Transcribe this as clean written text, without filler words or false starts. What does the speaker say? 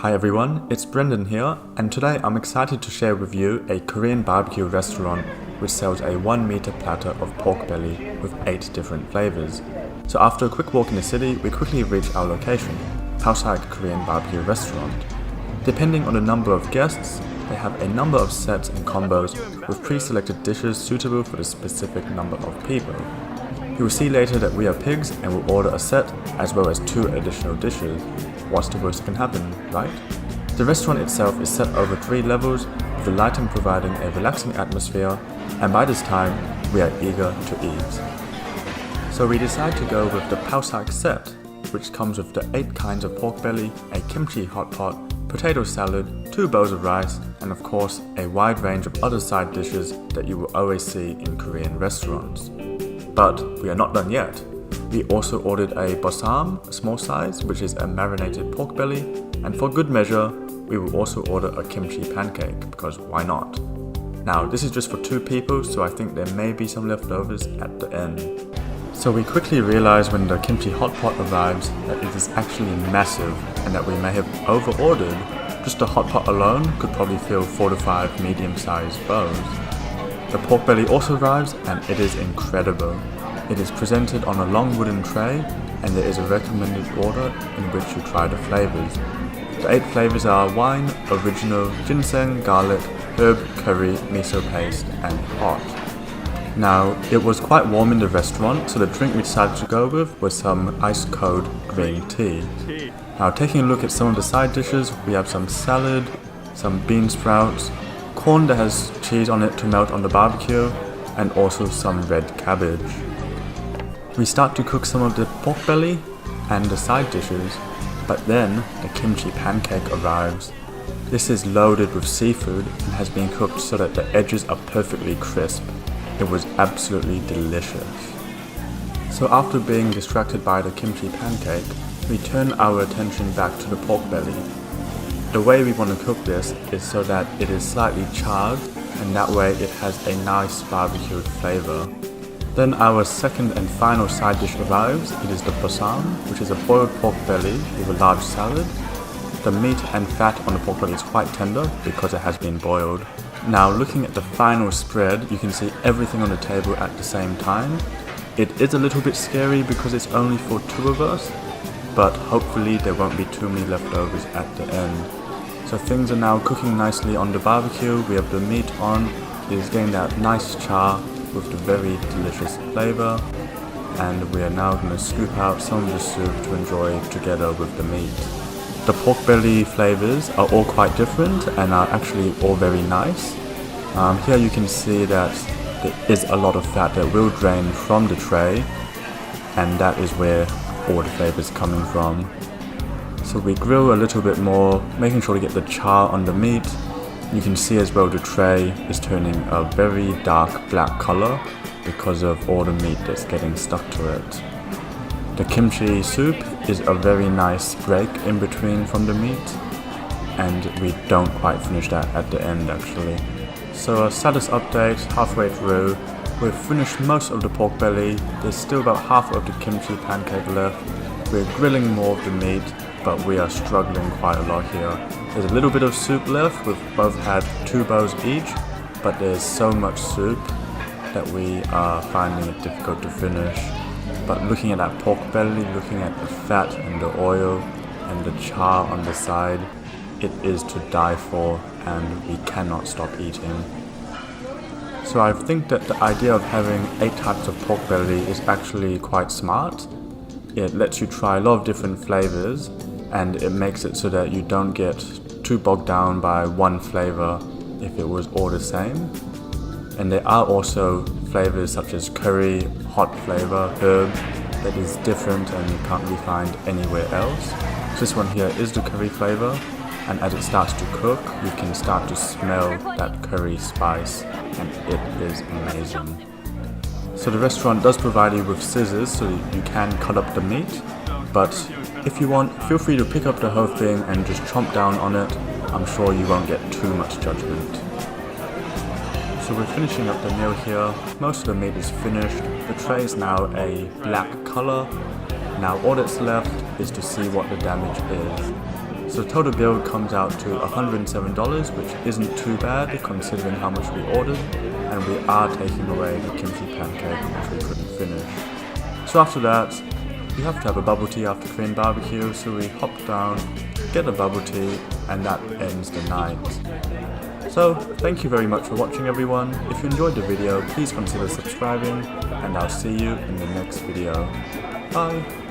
Hi everyone, it's Brendan here, and today I'm excited to share with you a Korean barbecue restaurant which sells a 1 meter platter of pork belly with 8 different flavors. So after a quick walk in the city, we quickly reach our location, Palsak Korean barbecue restaurant. Depending on the number of guests, they have a number of sets and combos with pre-selected dishes suitable for the specific number of people. You will see later that we are pigs and will order a set as well as 2 additional dishes. What's the worst that can happen, right? The restaurant itself is set over 3 levels, with the lighting providing a relaxing atmosphere, and by this time, we are eager to eat. So we decide to go with the Palsak set, which comes with the 8 kinds of pork belly, a kimchi hot pot, potato salad, 2 bowls of rice, and of course, a wide range of other side dishes that you will always see in Korean restaurants. But we are not done yet. We also ordered a bosam, a small size, which is a marinated pork belly, and for good measure, we will also order a kimchi pancake, because why not? Now, this is just for 2 people, so I think there may be some leftovers at the end. So we quickly realize when the kimchi hot pot arrives that it is actually massive and that we may have over-ordered. Just the hot pot alone could probably fill 4 to 5 medium-sized bowls. The pork belly also arrives and it is incredible. It is presented on a long wooden tray and there is a recommended order in which you try the flavors. The 8 flavors are wine, original, ginseng, garlic, herb, curry, miso paste and hot. Now, it was quite warm in the restaurant, so the drink we decided to go with was some ice cold green tea. Now, taking a look at some of the side dishes, we have some salad, some bean sprouts, corn that has cheese on it to melt on the barbecue, and also some red cabbage. We start to cook some of the pork belly and the side dishes, but then the kimchi pancake arrives. This is loaded with seafood and has been cooked so that the edges are perfectly crisp. It was absolutely delicious. So after being distracted by the kimchi pancake, we turn our attention back to the pork belly. The way we want to cook this is so that it is slightly charred and that way it has a nice barbecued flavor. Then our second and final side dish arrives. It is the bosam, which is a boiled pork belly with a large salad. The meat and fat on the pork belly is quite tender because it has been boiled. Now looking at the final spread, you can see everything on the table at the same time. It is a little bit scary because it's only for 2 of us, but hopefully there won't be too many leftovers at the end. So things are now cooking nicely on the barbecue. We have the meat on. It is getting that nice char with the very delicious flavor. And we are now going to scoop out some of the soup to enjoy together with the meat. The pork belly flavors are all quite different and are actually all very nice. Here you can see that there is a lot of fat that will drain from the tray, and that is where all the flavors coming from. So we grill a little bit more, making sure to get the char on the meat. You can see as well the tray is turning a very dark black color because of all the meat that's getting stuck to it. The kimchi soup is a very nice break in between from the meat, and we don't quite finish that at the end actually. So a status update, halfway through, we've finished most of the pork belly. There's still about half of the kimchi pancake left. We're grilling more of the meat, but we are struggling quite a lot here. There's a little bit of soup left. We've both had 2 bowls each, but there's so much soup that we are finding it difficult to finish. But looking at that pork belly, looking at the fat and the oil and the char on the side, it is to die for and we cannot stop eating. So I think that the idea of having 8 types of pork belly is actually quite smart. It lets you try a lot of different flavors and it makes it so that you don't get too bogged down by one flavor if it was all the same. And there are also flavors such as curry, hot flavor, herb that is different and you can't really find anywhere else. So this one here is the curry flavor, and as it starts to cook, you can start to smell that curry spice and it is amazing. So the restaurant does provide you with scissors so you can cut up the meat, but if you want, feel free to pick up the whole thing and just chomp down on it. I'm sure you won't get too much judgment. So we're finishing up the meal here. Most of the meat is finished. The tray is now a black color. Now all that's left is to see what the damage is. So the total bill comes out to $107, which isn't too bad considering how much we ordered, and we are taking away the kimchi pancake which we couldn't finish. So after that, you have to have a bubble tea after Korean barbecue, so we hopped down, get a bubble tea, and that ends the night. So, thank you very much for watching everyone. If you enjoyed the video, please consider subscribing, and I'll see you in the next video. Bye!